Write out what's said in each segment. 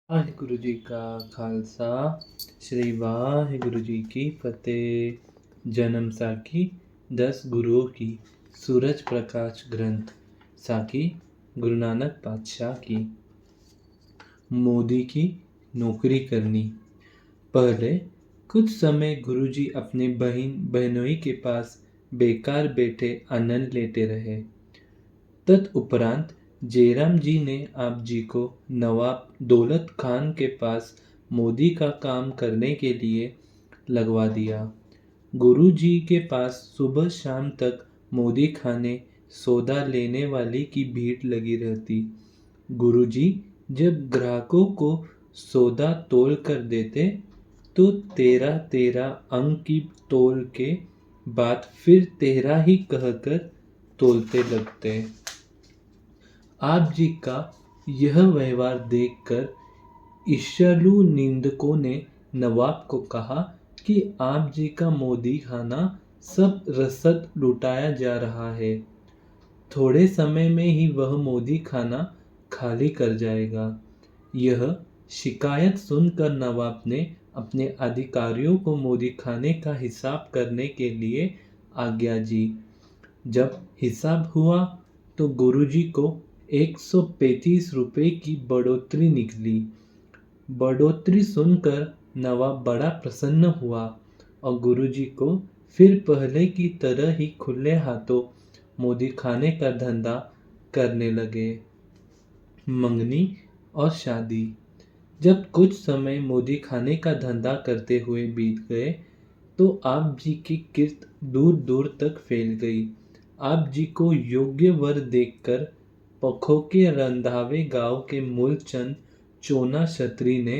ਵਾਹਿਗੁਰੂ ਜੀ ਕਾ ਖਾਲਸਾ श्री वाहिगुरु जी की फतेह। जन्म साखी 10 गुरुओं की सूरज प्रकाश ग्रंथ साखी गुरु नानक पातशाह की। मोदी की नौकरी करनी। पहले कुछ समय गुरुजी अपने बहनोई के पास बेकार बैठे आनंद लेते रहे। तदुपरांत जयराम जी ने आप जी को नवाब दौलत खान के पास मोदी का काम करने के लिए लगवा दिया। गुरु जी के पास सुबह शाम तक मोदी खाने सौदा लेने वाली की भीड़ लगी रहती। गुरु जी जब ग्राहकों को सौदा तोल कर देते तो 13 अंक की तोल के बाद फिर 13 ही कहकर तोलते लगते। आप जी का यह व्यवहार देखकर ईर्ष्यालु निंदकों ने नवाब को कहा कि आप जी का मोदी खाना सब रसद लुटाया जा रहा है। थोड़े समय में ही वह मोदी खाना खाली कर जाएगा। यह शिकायत सुनकर नवाब ने अपने अधिकारियों को मोदी खाने का हिसाब करने के लिए आज्ञा दी। जब हिसाब हुआ तो गुरुजी को 135 रुपए की बढ़ोतरी निकली। बढ़ोतरी सुनकर नवाब बड़ा प्रसन्न हुआ और गुरुजी को फिर पहले की तरह ही खुले हाथों मोदी खाने का धंधा करने लगे। मंगनी और शादी। जब कुछ समय मोदी खाने का धंधा करते हुए बीत गए तो आप जी की कीर्ति दूर दूर तक फैल गई। आप जी को योग्य वर देखकर पखों के रंधावे गांव के मूलचंद चोना क्षत्री ने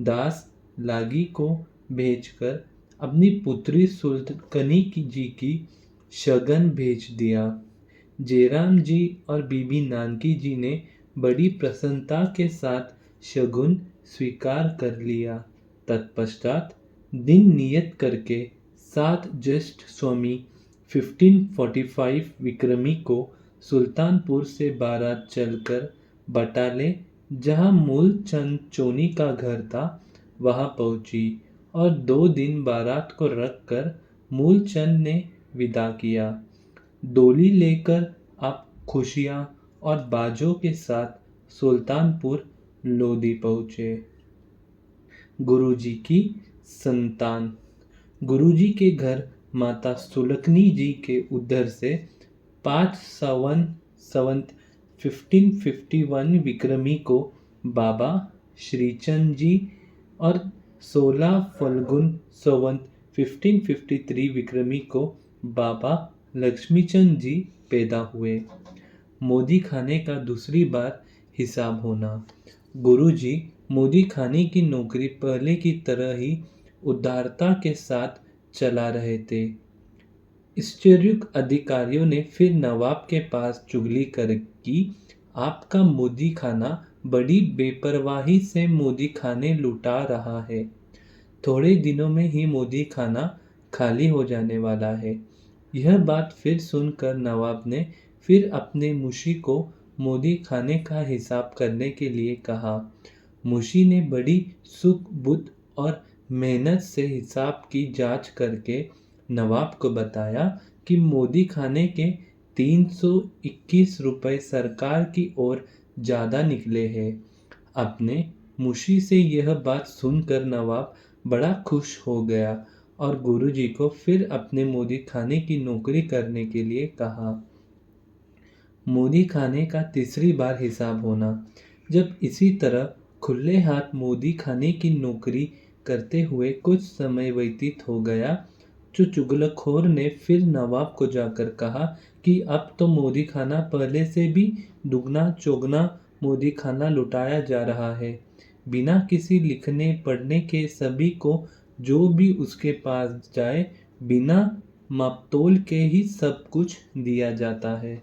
दास लागी को भेजकर अपनी पुत्री सुल्कनी जी की शगन भेज दिया। जयराम जी और बीबी नानकी जी ने बड़ी प्रसन्नता के साथ शगुन स्वीकार कर लिया। तत्पश्चात दिन नियत करके 7 ज्येष्ठ स्वामी 1545 विक्रमी को सुल्तानपुर से बारात चलकर बटाले जहाँ मूलचंद चोनी का घर था वहाँ पहुँची और 2 दिन बारात को रखकर मूलचंद ने विदा किया। डोली लेकर आप खुशियाँ और बाजों के साथ सुल्तानपुर लोधी पहुँचे। गुरुजी की संतान। गुरुजी के घर माता सुलकनी जी के उधर से 5 सावन संवत 1551 विक्रमी को बाबा श्रीचंद जी और 16 फल्गुन संवत 1553 विक्रमी को बाबा लक्ष्मीचंद जी पैदा हुए। मोदी खाने का दूसरी बार हिसाब होना। गुरुजी मोदी खाने की नौकरी पहले की तरह ही उदारता के साथ चला रहे थे। आश्चर्यचकित अधिकारियों ने फिर नवाब के पास चुगली कर कि आपका मोदी खाना बड़ी बेपरवाही से मोदी खाने लुटा रहा है। थोड़े दिनों में ही मोदी खाना खाली हो जाने वाला है। यह बात फिर सुनकर नवाब ने फिर अपने मुशी को मोदी खाने का हिसाब करने के लिए कहा। मुशी ने बड़ी सुख बुद्ध और मेहनत से हिसाब की जांच करके नवाब को बताया कि मोदी खाने के 321 रुपए सरकार की ओर ज़्यादा निकले हैं। अपने मुशी से यह बात सुनकर नवाब बड़ा खुश हो गया और गुरुजी को फिर अपने मोदी खाने की नौकरी करने के लिए कहा। मोदी खाने का तीसरी बार हिसाब होना। जब इसी तरह खुले हाथ मोदी खाने की नौकरी करते हुए कुछ समय व्यतीत हो गया तो चुगलखोर ने फिर नवाब को जाकर कहा कि अब तो मोदी खाना पहले से भी दुगना चौगना मोदी खाना लुटाया जा रहा है। बिना किसी लिखने पढ़ने के सभी को जो भी उसके पास जाए बिना मापतोल के ही सब कुछ दिया जाता है।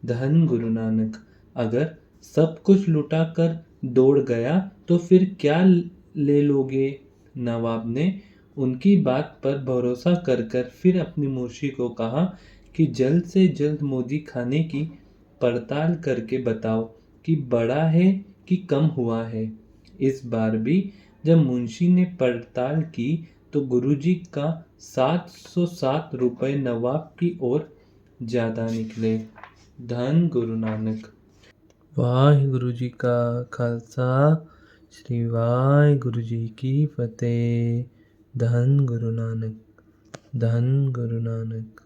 धन गुरु नानक। अगर सब कुछ लुटा कर दौड़ गया तो फिर क्या ले लोगे। नवाब ने उनकी बात पर भरोसा कर फिर अपनी मुर्शी को कहा कि जल्द से जल्द मोदी खाने की पड़ताल करके बताओ कि बड़ा है कि कम हुआ है। इस बार भी जब मुंशी ने पड़ताल की तो गुरुजी का 707 रुपये नवाब की ओर ज्यादा निकले। धन गुरु नानक। वाहिगुरु जी का खालसा, श्री वाहिगुरु जी की फतेह। धन गुरु नानक, धन गुरु नानक।